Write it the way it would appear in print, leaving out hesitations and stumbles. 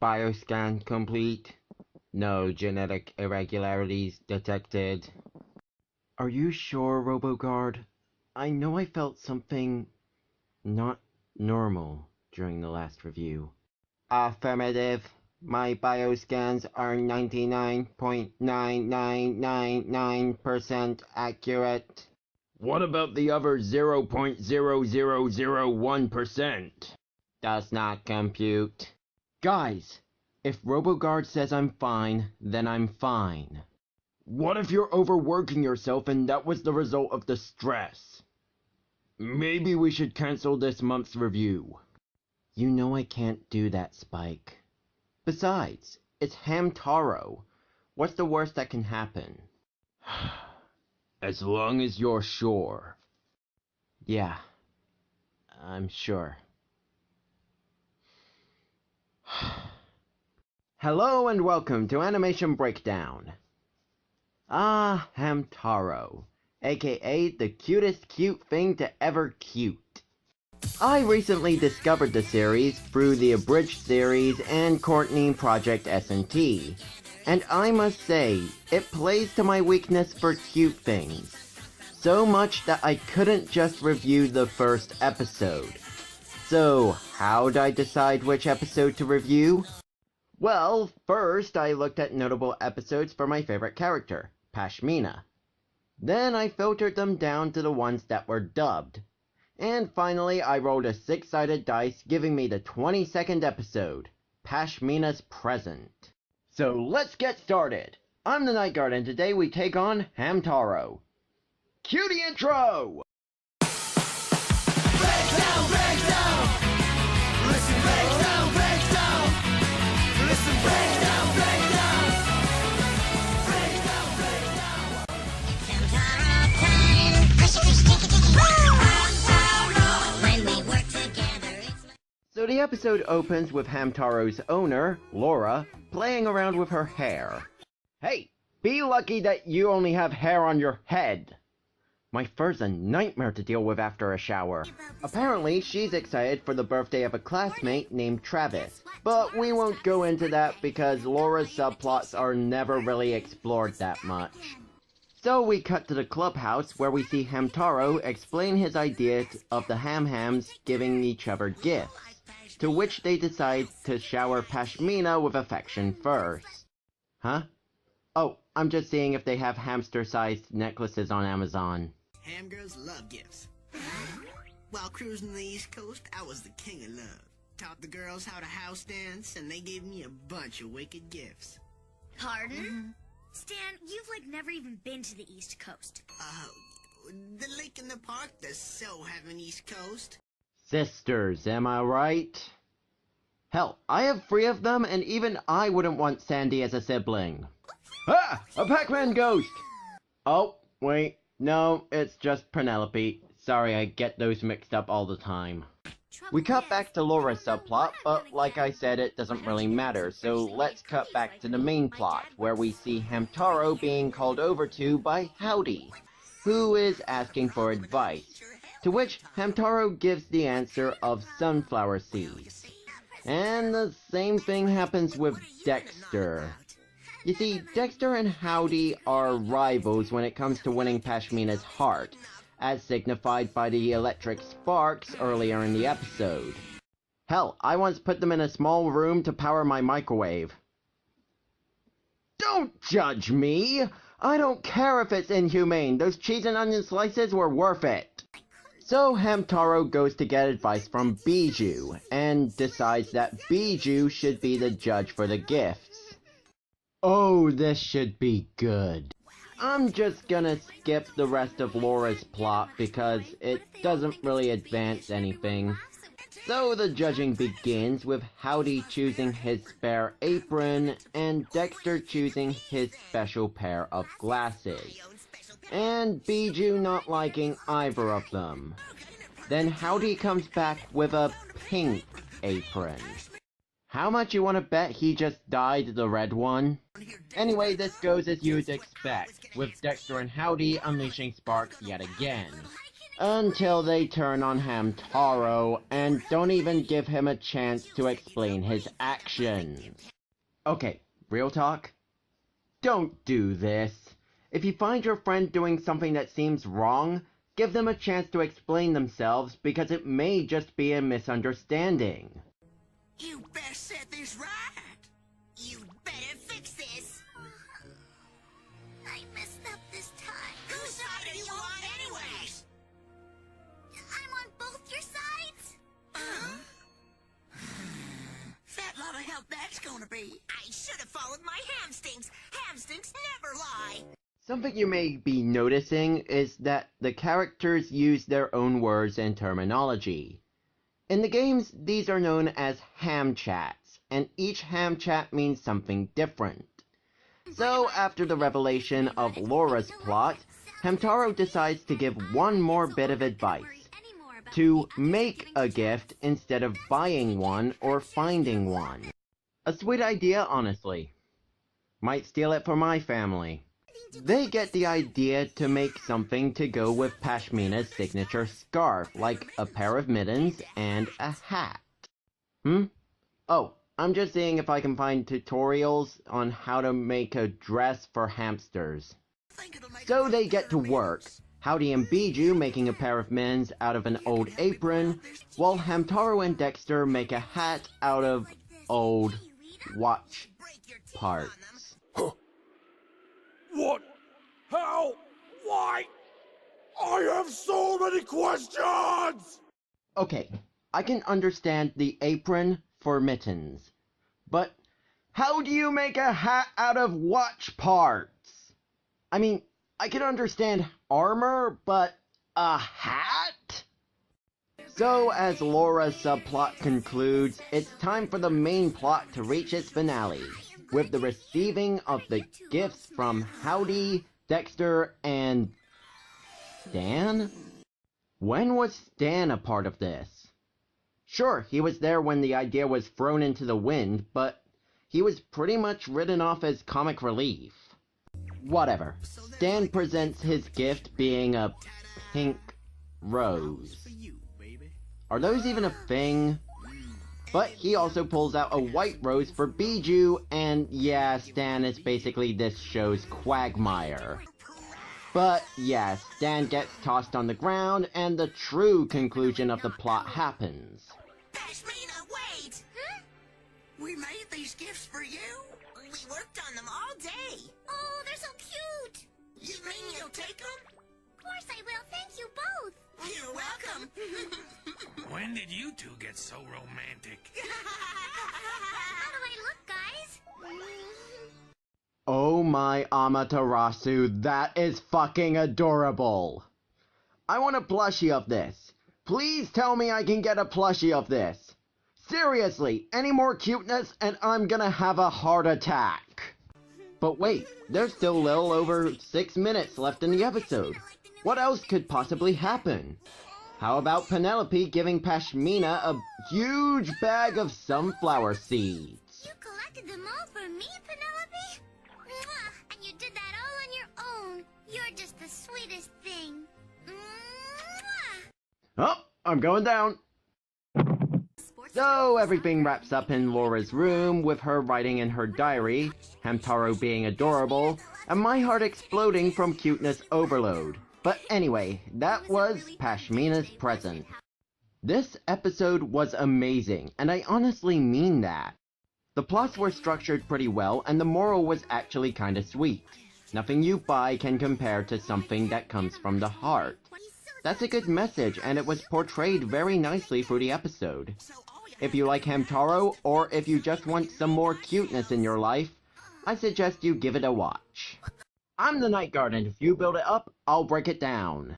Bioscan complete. No genetic irregularities detected. Are you sure, RoboGuard? I know I felt something not normal during the last review. Affirmative. My bioscans are 99.9999% accurate. What about the other 0.0001%? Does not compute. Guys, if RoboGuard says I'm fine, then I'm fine. What if you're overworking yourself and that was the result of the stress? Maybe we should cancel this month's review. You know I can't do that, Spike. Besides, it's Hamtaro. What's the worst that can happen? As long as you're sure. Yeah, I'm sure. Hello and welcome to Animation Breakdown. Ah, Hamtaro, aka the cutest cute thing to ever cute. I recently discovered the series through the abridged series and Courtney Project S&T, and I must say, it plays to my weakness for cute things. So much that I couldn't just review the first episode. So, how'd I decide which episode to review? Well, first I looked at notable episodes for my favorite character, Pashmina. Then I filtered them down to the ones that were dubbed. And finally I rolled a 6-sided dice giving me the 22nd episode, Pashmina's Present. So let's get started! I'm the Night Guard and today we take on Hamtaro. Cue the intro! Breakdown, breakdown! Listen, breakdown, breakdown! Listen, breakdown, breakdown! Breakdown, breakdown! Hamtaro time! When we work together, it's... So the episode opens with Hamtaro's owner, Laura, playing around with her hair. Hey, be lucky that you only have hair on your head! My fur's a nightmare to deal with after a shower. Apparently, she's excited for the birthday of a classmate named Travis. But we won't go into that because Laura's subplots are never really explored that much. So we cut to the clubhouse where we see Hamtaro explain his idea of the Ham-Hams giving each other gifts. To which they decide to shower Pashmina with affection first. Huh? Oh, I'm just seeing if they have hamster-sized necklaces on Amazon. Ham girls love gifts. While cruising the East Coast, I was the king of love. Taught the girls how to house dance, and they gave me a bunch of wicked gifts. Pardon? Stan, you've never even been to the East Coast. The lake in the park does so have an East Coast. Sisters, am I right? Hell, I have 3 of them, and even I wouldn't want Sandy as a sibling. Ah! A Pac-Man ghost! Oh, wait. No, it's just Penelope. Sorry, I get those mixed up all the time. We cut back to Laura's subplot, but like I said, it doesn't really matter, so let's cut back to the main plot, where we see Hamtaro being called over to by Howdy, who is asking for advice, to which Hamtaro gives the answer of sunflower seeds. And the same thing happens with Dexter. You see, Dexter and Howdy are rivals when it comes to winning Pashmina's heart, as signified by the electric sparks earlier in the episode. Hell, I once put them in a small room to power my microwave. Don't judge me! I don't care if it's inhumane, those cheese and onion slices were worth it! So Hamtaro goes to get advice from Bijou, and decides that Bijou should be the judge for the gifts. Oh, this should be good. I'm just gonna skip the rest of Laura's plot because it doesn't really advance anything. So the judging begins with Howdy choosing his spare apron and Dexter choosing his special pair of glasses. And Bijou not liking either of them. Then Howdy comes back with a pink apron. How much you wanna bet he just dyed the red one? Anyway, this goes as you'd expect, with Dexter and Howdy unleashing sparks yet again. Until they turn on Hamtaro and don't even give him a chance to explain his actions. Okay, real talk? Don't do this. If you find your friend doing something that seems wrong, give them a chance to explain themselves because it may just be a misunderstanding. You best set this right. You better fix this. I messed up this time. Whose side are you on anyways? I'm on both your sides? Fat lot of help that's gonna be. I should have followed my hamstings. Hamstings never lie. Something you may be noticing is that the characters use their own words and terminology. In the games, these are known as ham chats, and each ham chat means something different. So, after the revelation of Laura's plot, Hamtaro decides to give one more bit of advice. To make a gift instead of buying one or finding one. A sweet idea, honestly. Might steal it for my family. They get the idea to make something to go with Pashmina's signature scarf, like a pair of mittens and a hat. Oh, I'm just seeing if I can find tutorials on how to make a dress for hamsters. So they get to work, Howdy and Bijou making a pair of mittens out of an old apron, while Hamtaro and Dexter make a hat out of old watch parts. What? How? Why? I have so many questions! Okay, I can understand the apron for mittens, but how do you make a hat out of watch parts? I mean, I can understand armor, but a hat? So, as Laura's subplot concludes, it's time for the main plot to reach its finale, with the receiving of the gifts from Howdy, Dexter, and Stan? When was Stan a part of this? Sure, he was there when the idea was thrown into the wind, but he was pretty much written off as comic relief. Whatever. Stan presents his gift being a pink rose. Are those even a thing? But he also pulls out a white rose for Bijou, and yeah, Stan is basically this show's Quagmire. But yeah, Stan gets tossed on the ground, and the true conclusion of the plot happens. Pashmina, wait! Huh? We made these gifts for you. We worked on them all day. Oh, they're so cute. You mean you'll take them? Of course I will. Thank you both. You're welcome. When did you two get so romantic? How do I look, guys? Oh my Amaterasu, that is fucking adorable! I want a plushie of this. Please tell me I can get a plushie of this. Seriously, any more cuteness and I'm gonna have a heart attack. But wait, there's still a little over 6 minutes left in the episode. What else could possibly happen? How about Penelope giving Pashmina a huge bag of sunflower seeds? You collected them all for me, Penelope? Mwah! And you did that all on your own. You're just the sweetest thing. Mwah! Oh, I'm going down. So everything wraps up in Laura's room, with her writing in her diary, Hamtaro being adorable, and my heart exploding from cuteness overload. But anyway, that was Pashmina's present. This episode was amazing, and I honestly mean that. The plots were structured pretty well, and the moral was actually kinda sweet. Nothing you buy can compare to something that comes from the heart. That's a good message, and it was portrayed very nicely through the episode. If you like Hamtaro, or if you just want some more cuteness in your life, I suggest you give it a watch. I'm the Night Guard, and if you build it up, I'll break it down.